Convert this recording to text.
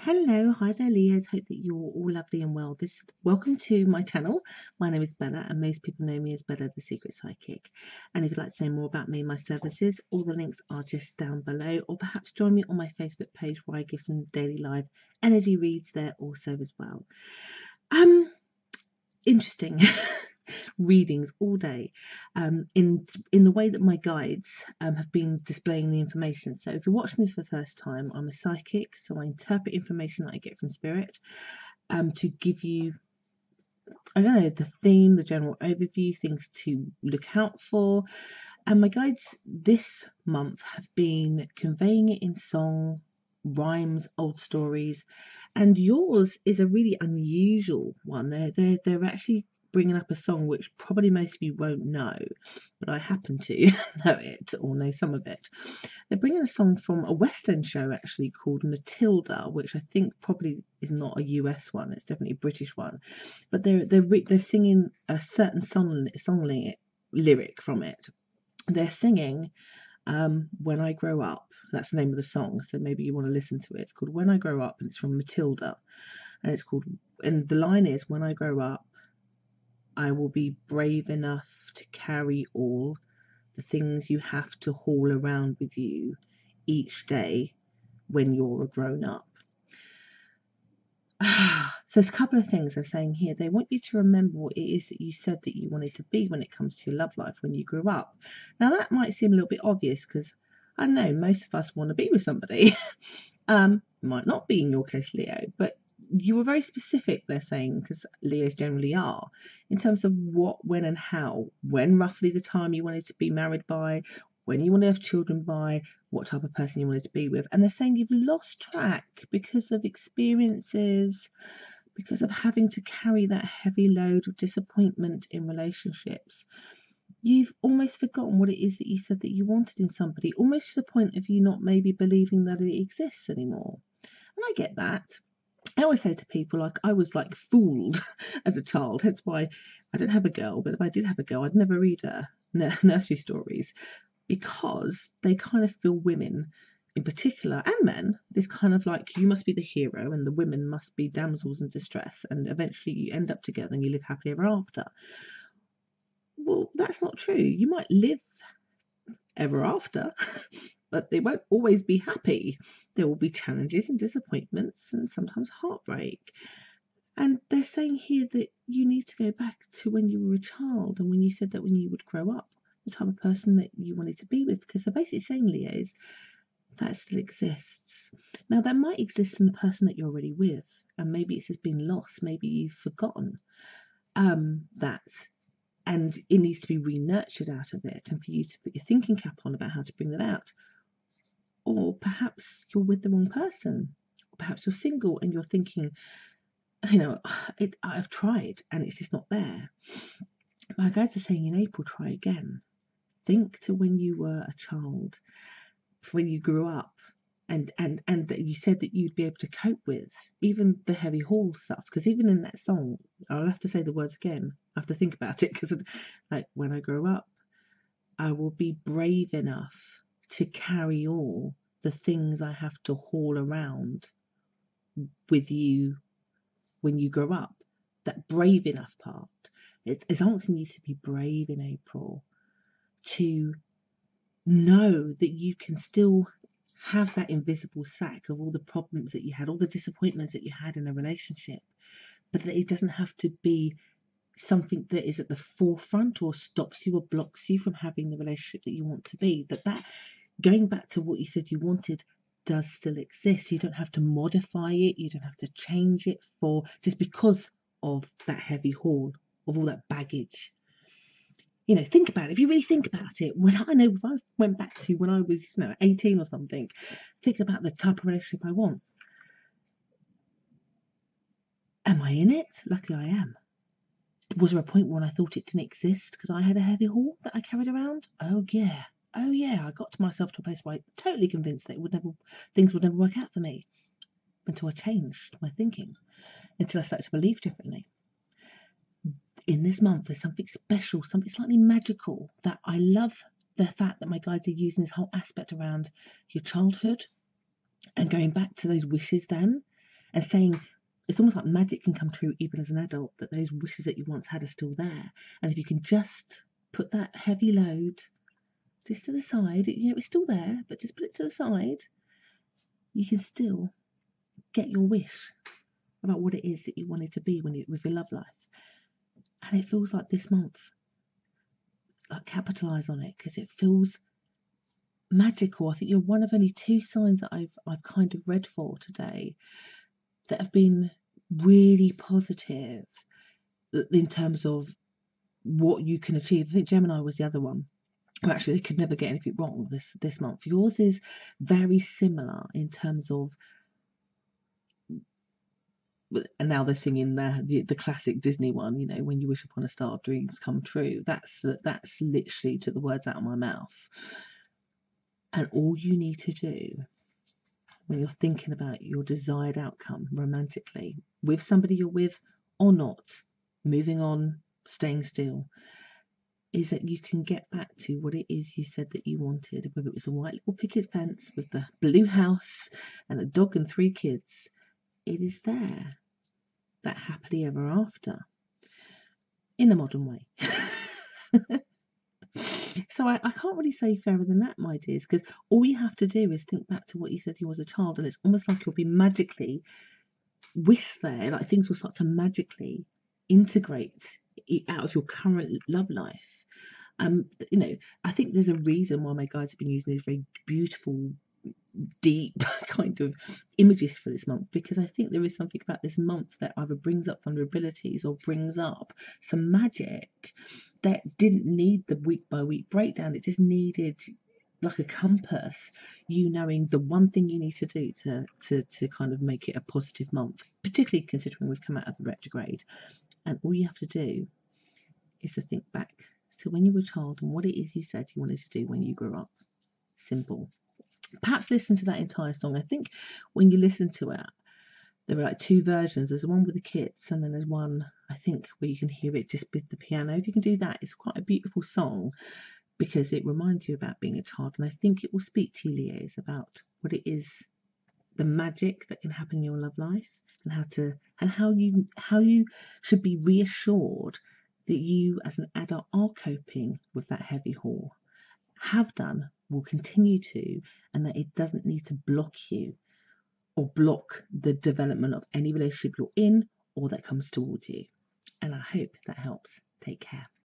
Hello, hi there, Leos. Hope that you're all lovely and well. Welcome to my channel. My name is Bella, and most people know me as Bella, the Secret Psychic. And if you'd like to know more about me and my services, all the links are just down below, or perhaps join me on my Facebook page where I give some daily live energy reads there also as well. Interesting. Readings all day in the way that my guides have been displaying the information. So if you're watching me for the first time, I'm a psychic, so I interpret information that I get from spirit to give you, I don't know, the theme, the general overview, things to look out for. And my guides this month have been conveying it in song, rhymes, old stories, and yours is a really unusual one. They're actually bringing up a song which probably most of you won't know, but I happen to know it or know some of it. They're bringing a song from a West End show actually called Matilda, which I think probably is not a US one. It's definitely a British one, but they're singing a certain song lyric from it. They're singing When I Grow Up. That's the name of the song, so maybe you want to listen to it. It's called When I Grow Up, and it's from Matilda, and the line is, when I grow up, I will be brave enough to carry all the things you have to haul around with you each day when you're a grown up. So there's a couple of things they're saying here. They want you to remember what it is that you said that you wanted to be when it comes to your love life when you grew up. Now that might seem a little bit obvious because I know most of us want to be with somebody. Might not be in your case, Leo, but you were very specific, they're saying, because Leos generally are, in terms of what, when and how, when roughly the time you wanted to be married by, when you want to have children by, what type of person you wanted to be with. And they're saying you've lost track because of experiences, because of having to carry that heavy load of disappointment in relationships. You've almost forgotten what it is that you said that you wanted in somebody, almost to the point of you not maybe believing that it exists anymore. And I get that. I always say to people, like, I was like fooled as a child, hence why I don't have a girl, but if I did have a girl, I'd never read her nursery stories, because they kind of feel women in particular, and men, this kind of like, you must be the hero and the women must be damsels in distress, and eventually you end up together and you live happily ever after. Well, that's not true. You might live ever after, but they won't always be happy. There will be challenges and disappointments and sometimes heartbreak. And they're saying here that you need to go back to when you were a child and when you said that when you would grow up, the type of person that you wanted to be with, because they're basically saying, Leos, that still exists. Now, that might exist in the person that you're already with, and maybe it's just been lost, maybe you've forgotten that, and it needs to be re-nurtured out of it, and for you to put your thinking cap on about how to bring that out. Or perhaps you're with the wrong person, or perhaps you're single and you're thinking, you know, I've tried and it's just not there. My guides are saying in April, try again. Think to when you were a child, when you grew up, and that you said that you'd be able to cope with even the heavy haul stuff. Because even in that song, I'll have to say the words again. I have to think about it, because like, when I grow up, I will be brave enough to carry all the things I have to haul around with you when you grow up. That brave enough part. It's asking you to be brave in April, to know that you can still have that invisible sack of all the problems that you had, all the disappointments that you had in a relationship, but that it doesn't have to be something that is at the forefront or stops you or blocks you from having the relationship that you want to be. That going back to what you said you wanted does still exist. You don't have to modify it, you don't have to change it for just because of that heavy haul of all that baggage. You know, think about it. If you really think about it, if I went back to when I was, 18 or something, think about the type of relationship I want. Am I in it? Luckily I am. Was there a point when I thought it didn't exist because I had a heavy haul that I carried around? Oh yeah, I got to myself to a place where I totally convinced that things would never work out for me, until I changed my thinking, until I started to believe differently. In this month, there's something special, something slightly magical, that I love the fact that my guides are using this whole aspect around your childhood and going back to those wishes then, and saying it's almost like magic can come true even as an adult, that those wishes that you once had are still there. And if you can just put that heavy load just to the side, it's still there, but just put it to the side, you can still get your wish about what it is that you wanted to be with your love life. And it feels like this month, like, capitalize on it, because it feels magical. I think you're one of only 2 signs that I've kind of read for today that have been really positive in terms of what you can achieve. I think Gemini was the other one. Actually, they could never get anything wrong this month. Yours is very similar in terms of, and now they're singing the classic Disney one, when you wish upon a star, dreams come true. That's literally took the words out of my mouth. And all you need to do when you're thinking about your desired outcome romantically, with somebody you're with or not, moving on, staying still, is that you can get back to what it is you said that you wanted, whether it was the white little picket fence with the blue house and a dog and 3 kids. It is there, that happily ever after, in a modern way. So I can't really say fairer than that, my dears, because all you have to do is think back to what you said you was a child, and it's almost like you'll be magically whisked there, like things will start to magically integrate out of your current love life. I think there's a reason why my guides have been using these very beautiful, deep kind of images for this month, because I think there is something about this month that either brings up vulnerabilities or brings up some magic that didn't need the week by week breakdown. It just needed like a compass, knowing the one thing you need to do to kind of make it a positive month, particularly considering we've come out of the retrograde. And all you have to do is to think back to when you were a child and what it is you said you wanted to do when you grew up. Simple. Perhaps listen to that entire song. I think when you listen to it, there were like 2 versions. There's one with the kids, and then there's one, I think, where you can hear it just with the piano. If you can do that, it's quite a beautiful song, because it reminds you about being a child. And I think it will speak to you, Leos, about what it is, the magic that can happen in your love life, and how you should be reassured that you as an adult are coping with that heavy haul, have done, will continue to, and that it doesn't need to block you or block the development of any relationship you're in or that comes towards you. And I hope that helps. Take care.